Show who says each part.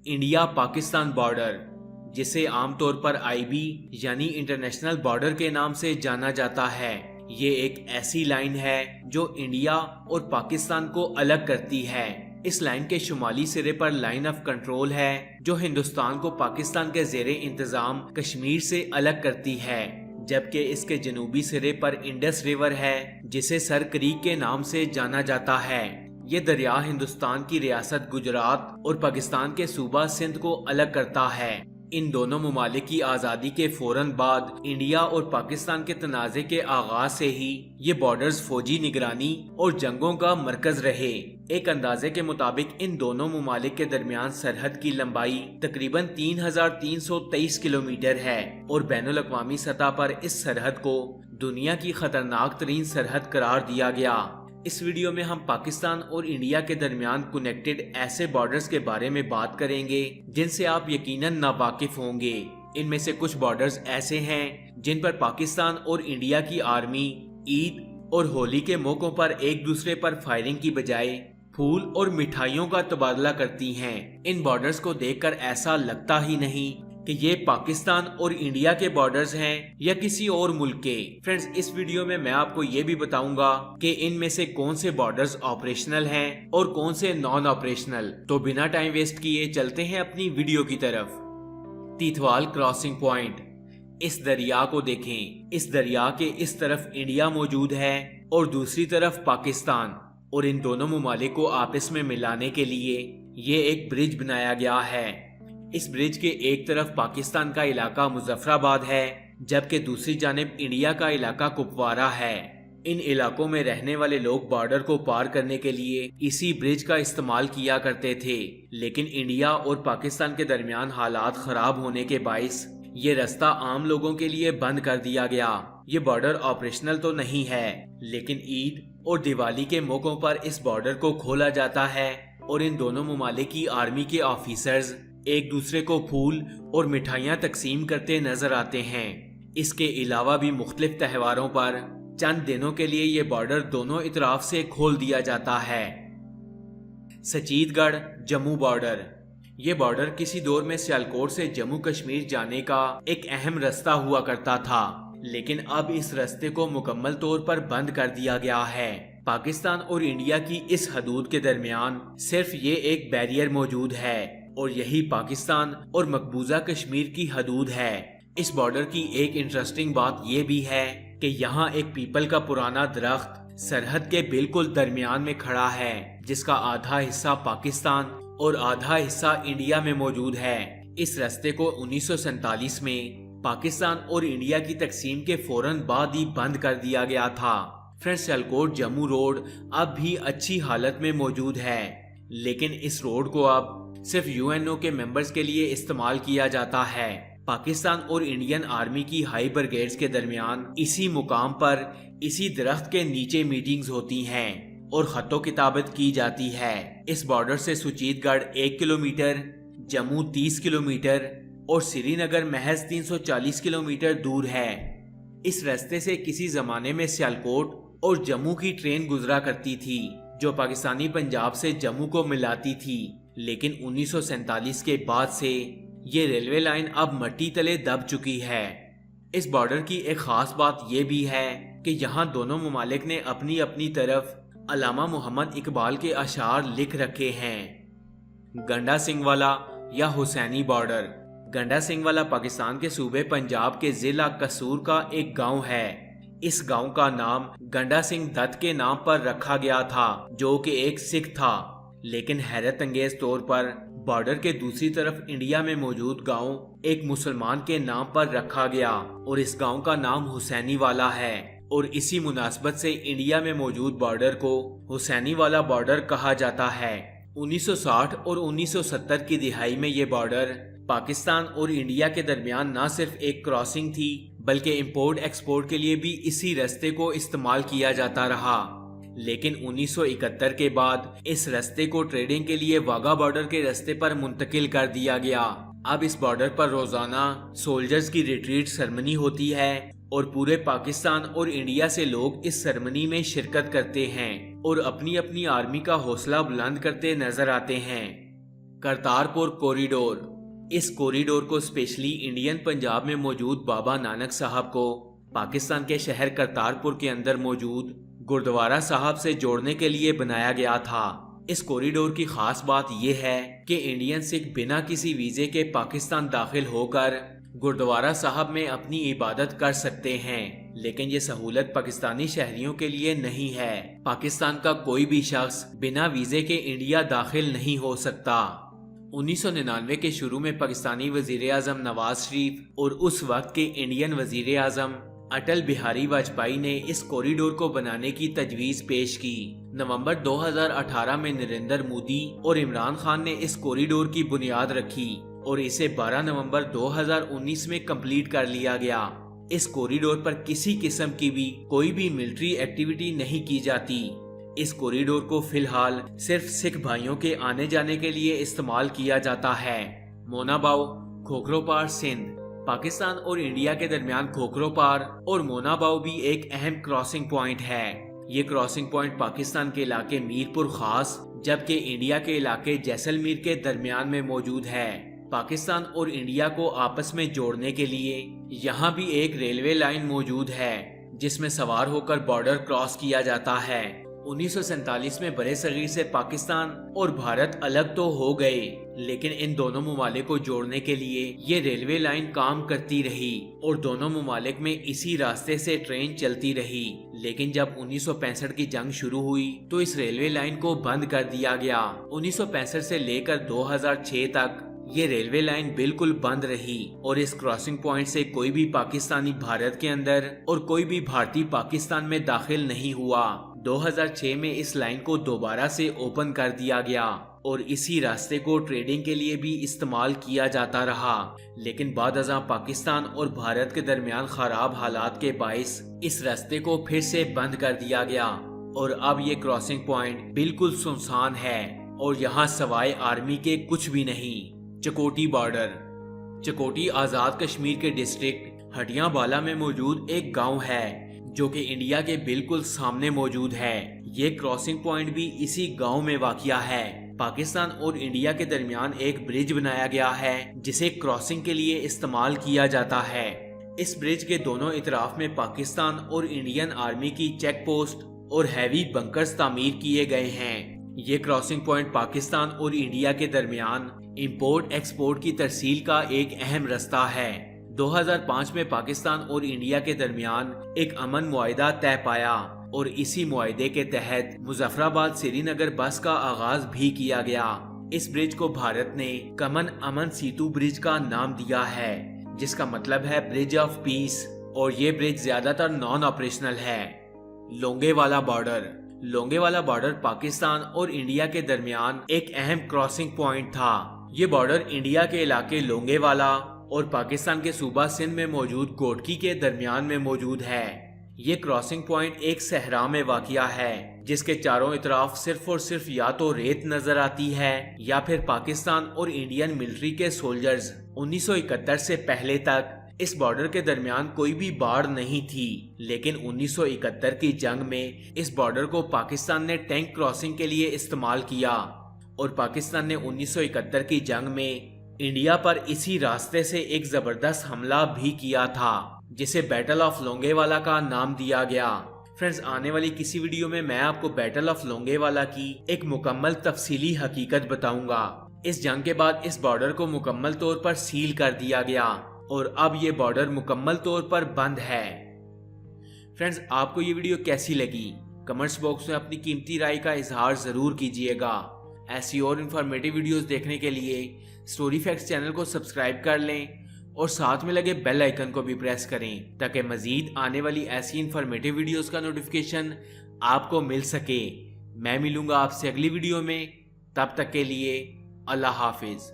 Speaker 1: India Pakistan border, जिसे आमतौर पर आईबी यानी इंटरनेशनल बॉर्डर के नाम से जाना जाता है, ये एक ऐसी लाइन है जो इंडिया और पाकिस्तान को अलग करती है। इस लाइन के शुमाली सिरे पर लाइन ऑफ कंट्रोल है जो हिंदुस्तान को पाकिस्तान के ज़ेरे इंतजाम कश्मीर से अलग करती है, जबकि इसके जनूबी सिरे पर इंडस रिवर है जिसे सर क्रीक के नाम से जाना जाता है। ये दरिया हिंदुस्तान की रियासत गुजरात और पाकिस्तान के सूबा सिंध को अलग करता है। इन दोनों ममालिक की आज़ादी के फौरन बाद इंडिया और पाकिस्तान के तनाज़े के आगाज से ही ये बॉर्डर्स फौजी निगरानी और जंगों का मरकज रहे। एक अंदाजे के मुताबिक इन दोनों ममालिक के दरमियान सरहद की लंबाई तकरीबन 3323 किलोमीटर है और बैनुल अक़वामी सतह पर इस सरहद को दुनिया की खतरनाक तरीन सरहद करार दिया गया। इस वीडियो में हम पाकिस्तान और इंडिया के दरमियान कनेक्टेड ऐसे बॉर्डर्स के बारे में बात करेंगे जिनसे आप यकीनन नावाकिफ होंगे। इनमें से कुछ बॉर्डर्स ऐसे हैं जिन पर पाकिस्तान और इंडिया की आर्मी ईद और होली के मौकों पर एक दूसरे पर फायरिंग की बजाय फूल और मिठाइयों का तबादला करती हैं। इन बॉर्डर्स को देखकर ऐसा लगता ही नहीं कि ये पाकिस्तान और इंडिया के बॉर्डर्स हैं या किसी और मुल्क के। फ्रेंड्स, इस वीडियो में मैं आपको ये भी बताऊंगा कि इनमें से कौन से बॉर्डर्स ऑपरेशनल हैं और कौन से नॉन ऑपरेशनल। तो बिना टाइम वेस्ट किए चलते हैं अपनी वीडियो की तरफ। तीथवाल क्रॉसिंग पॉइंट। इस दरिया को देखें। इस दरिया के इस तरफ इंडिया मौजूद है और दूसरी तरफ पाकिस्तान, और इन दोनों ममालिक को आपस में मिलाने के लिए ये एक ब्रिज बनाया गया है। इस ब्रिज के एक तरफ पाकिस्तान का इलाका मुजफ्फराबाद है जबकि दूसरी जानिब इंडिया का इलाका कुपवारा है। इन इलाकों में रहने वाले लोग बॉर्डर को पार करने के लिए इसी ब्रिज का इस्तेमाल किया करते थे, लेकिन इंडिया और पाकिस्तान के दरमियान हालात खराब होने के बाइस ये रास्ता आम लोगों के लिए बंद कर दिया गया। ये बॉर्डर ऑपरेशनल तो नहीं है, लेकिन ईद और दिवाली के मौकों पर इस बॉर्डर को खोला जाता है और इन दोनों ममालिक की आर्मी के ऑफिसर्स एक दूसरे को फूल और मिठाइयाँ तकसीम करते नजर आते हैं। इसके अलावा भी मुख्तलिफ त्योहारों पर चंद दिनों के लिए ये बॉर्डर दोनों इतराफ से खोल दिया जाता है। सचीतगढ़ जम्मू बॉर्डर। ये बॉर्डर किसी दौर में सियालकोट से जम्मू कश्मीर जाने का एक अहम रास्ता हुआ करता था, लेकिन अब इस रास्ते को मुकम्मल तौर पर बंद कर दिया गया है। पाकिस्तान और इंडिया की इस हदूद के दरमियान सिर्फ ये एक बैरियर मौजूद है और यही पाकिस्तान और मकबूजा कश्मीर की हदूद है। इस बॉर्डर की एक इंटरेस्टिंग बात यह भी है कि यहाँ एक पीपल का पुराना दरख्त सरहद के बिल्कुल दरमियान में खड़ा है, जिसका आधा हिस्सा पाकिस्तान और आधा हिस्सा इंडिया में मौजूद है। इस रास्ते को 1947 में पाकिस्तान और इंडिया की तकसीम के फौरन बाद ही बंद कर दिया गया था। फ्रेंड्स, सियालकोट जम्मू रोड अब भी अच्छी हालत में मौजूद है, लेकिन इस रोड को अब सिर्फ यूएनओ के मेंबर्स के लिए इस्तेमाल किया जाता है। पाकिस्तान और इंडियन आर्मी की हाई ब्रिगेड्स के दरमियान इसी मुकाम पर इसी दरख्त के नीचे मीटिंग्स होती हैं और खतो किताबत की जाती है। इस बॉर्डर से सुचीतगढ़ 1 किलोमीटर, जम्मू 30 किलोमीटर और श्रीनगर महज 340 किलोमीटर दूर है। इस रास्ते से किसी जमाने में सियालकोट और जम्मू की ट्रेन गुजरा करती थी जो पाकिस्तानी पंजाब से जम्मू को मिलाती थी, लेकिन 1947 के बाद से ये रेलवे लाइन अब मट्टी तले दब चुकी है। इस बॉर्डर की एक खास बात यह भी है कि यहाँ दोनों ममालिक ने अपनी अपनी तरफ अल्लामा मोहम्मद इकबाल के अशार लिख रखे हैं। गंडा सिंह वाला या हुसैनी बॉर्डर। गंडा सिंह वाला पाकिस्तान के सूबे पंजाब के जिला कसूर का एक गांव है। इस गांव का नाम गंडा सिंह दत्त के नाम पर रखा गया था, जो कि एक सिख था, लेकिन हैरत अंगेज तौर पर बॉर्डर के दूसरी तरफ इंडिया में मौजूद गांव एक मुसलमान के नाम पर रखा गया और इस गांव का नाम हुसैनी वाला है और इसी मुनासबत से इंडिया में मौजूद बॉर्डर को हुसैनी वाला बॉर्डर कहा जाता है। 1960 और 1970 की दिहाई में ये बॉर्डर पाकिस्तान और इंडिया के दरमियान न सिर्फ एक क्रॉसिंग थी बल्कि इंपोर्ट एक्सपोर्ट के लिए भी इसी रास्ते को इस्तेमाल किया जाता रहा, लेकिन 1971 के बाद इस रास्ते को ट्रेडिंग के लिए वाघा बॉर्डर के रास्ते पर मुंतकिल कर दिया गया। अब इस बॉर्डर पर रोजाना सोल्जर्स की रिट्रीट सेरेमनी होती है और पूरे पाकिस्तान और इंडिया से लोग इस सेरेमनी में शिरकत करते हैं और अपनी अपनी आर्मी का हौसला बुलंद करते नजर आते हैं। करतारपुर कॉरिडोर। इस कॉरिडोर को स्पेशली इंडियन पंजाब में मौजूद बाबा नानक साहब को पाकिस्तान के शहर करतारपुर के अंदर मौजूद गुरुद्वारा साहब से जोड़ने के लिए बनाया गया था। इस कॉरिडोर की खास बात यह है कि इंडियन सिख बिना किसी वीजे के पाकिस्तान दाखिल होकर गुरुद्वारा साहब में अपनी इबादत कर सकते हैं, लेकिन ये सहूलत पाकिस्तानी शहरियों के लिए नहीं है। पाकिस्तान का कोई भी शख्स बिना वीजे के इंडिया दाखिल नहीं हो सकता। 1999 के शुरू में पाकिस्तानी वजीर आजम नवाज शरीफ और उस वक्त के इंडियन वजीर आजम अटल बिहारी वाजपेयी ने इस कॉरिडोर को बनाने की तजवीज पेश की। नवंबर 2018 में नरेंद्र मोदी और इमरान खान ने इस कॉरिडोर की बुनियाद रखी और इसे 12 नवंबर 2019 में कंप्लीट कर लिया गया। इस कॉरिडोर पर किसी किस्म की भी कोई भी मिलिट्री एक्टिविटी नहीं की जाती। इस कॉरिडोर को फिलहाल सिर्फ सिख भाइयों के आने जाने के लिए इस्तेमाल किया जाता है। मोनाबाव खोखरोपार सिंध। पाकिस्तान और इंडिया के दरमियान खोखरोपार और मोनाबाव भी एक अहम क्रॉसिंग पॉइंट है। ये क्रॉसिंग पॉइंट पाकिस्तान के इलाके मीरपुर खास जबकि इंडिया के इलाके जैसलमेर के दरमियान में मौजूद है। पाकिस्तान और इंडिया को आपस में जोड़ने के लिए यहाँ भी एक रेलवे लाइन मौजूद है जिसमें सवार होकर बॉर्डर क्रॉस किया जाता है। 1947 में बड़े सगीर से पाकिस्तान और भारत अलग तो हो गए, लेकिन इन दोनों ममालिक को जोड़ने के लिए ये रेलवे लाइन काम करती रही और दोनों ममालिक में इसी रास्ते से ट्रेन चलती रही। लेकिन जब 1965 की जंग शुरू हुई तो इस रेलवे लाइन को बंद कर दिया गया। 1965 से लेकर 2006 तक ये रेलवे लाइन बिल्कुल बंद रही और इस क्रॉसिंग पॉइंट से कोई भी पाकिस्तानी भारत के अंदर और कोई भी भारतीय पाकिस्तान में दाखिल नहीं हुआ। 2006 में इस लाइन को दोबारा से ओपन कर दिया गया और इसी रास्ते को ट्रेडिंग के लिए भी इस्तेमाल किया जाता रहा, लेकिन बाद-अज़ां पाकिस्तान और भारत के दरमियान खराब हालात के बाइस इस रास्ते को फिर से बंद कर दिया गया और अब ये क्रॉसिंग पॉइंट बिल्कुल सुनसान है और यहाँ सवाए आर्मी के कुछ भी नहीं। चकोटी बॉर्डर। चकोटी आजाद कश्मीर के डिस्ट्रिक्ट हटियाबाला में मौजूद एक गांव है जो कि इंडिया के बिल्कुल सामने मौजूद है। ये क्रॉसिंग पॉइंट भी इसी गांव में वाक़िया है। पाकिस्तान और इंडिया के दरमियान एक ब्रिज बनाया गया है जिसे क्रॉसिंग के लिए इस्तेमाल किया जाता है। इस ब्रिज के दोनों इतराफ में पाकिस्तान और इंडियन आर्मी की चेक पोस्ट और हैवी बंकर्स तामीर किए गए हैं। ये क्रॉसिंग पॉइंट पाकिस्तान और इंडिया के दरमियान इंपोर्ट एक्सपोर्ट की तरसील का एक अहम रास्ता है। 2005 में पाकिस्तान और इंडिया के दरमियान एक अमन मुआहिदा तय पाया और इसी मुआहिदे के तहत मुजफ्फराबाद श्रीनगर बस का आगाज भी किया गया। इस ब्रिज को भारत ने कमन अमन सीतू ब्रिज का नाम दिया है जिसका मतलब है ब्रिज ऑफ पीस और ये ब्रिज ज्यादातर नॉन ऑपरेशनल है। लोंगेवाला बॉर्डर। लोंगेवाला बॉर्डर पाकिस्तान और इंडिया के दरमियान एक अहम क्रॉसिंग पॉइंट था। ये बॉर्डर इंडिया के इलाके लोंगेवाला और पाकिस्तान के सूबा सिंध में मौजूद गोटकी के दरमियान में मौजूद है। ये क्रॉसिंग पॉइंट एक सहरा में वाक़िया है जिसके चारों इतराफ सिर्फ और सिर्फ या तो रेत नजर आती है या फिर पाकिस्तान और इंडियन मिलिट्री के सोल्जर्स। 1971 से पहले तक इस बॉर्डर के दरमियान कोई भी बाड़ नहीं थी, लेकिन 1971 की जंग में इस बॉर्डर को पाकिस्तान ने टैंक क्रॉसिंग के लिए इस्तेमाल किया और पाकिस्तान ने 1971 की जंग में इंडिया पर इसी रास्ते से एक जबरदस्त हमला भी किया था जिसे बैटल ऑफ लोंगेवाला का नाम दिया गया। फ्रेंड्स, आने वाली किसी वीडियो में मैं आपको बैटल ऑफ लोंगेवाला की एक मुकम्मल तफसीली हकीकत बताऊंगा। इस जंग के बाद इस बॉर्डर को मुकम्मल तौर पर सील कर दिया गया और अब ये बॉर्डर मुकम्मल तौर पर बंद है। फ्रेंड्स, आपको ये वीडियो कैसी लगी? कमेंट्स बॉक्स में अपनी कीमती राय का इजहार जरूर कीजिएगा। ऐसी और इन्फॉर्मेटिव वीडियोस देखने के लिए स्टोरी फैक्ट्स चैनल को सब्सक्राइब कर लें और साथ में लगे बेल आइकन को भी प्रेस करें ताकि मजीद आने वाली ऐसी इन्फॉर्मेटिव वीडियोस का नोटिफिकेशन आपको मिल सके। मैं मिलूंगा आपसे अगली वीडियो में, तब तक के लिए अल्लाह हाफिज।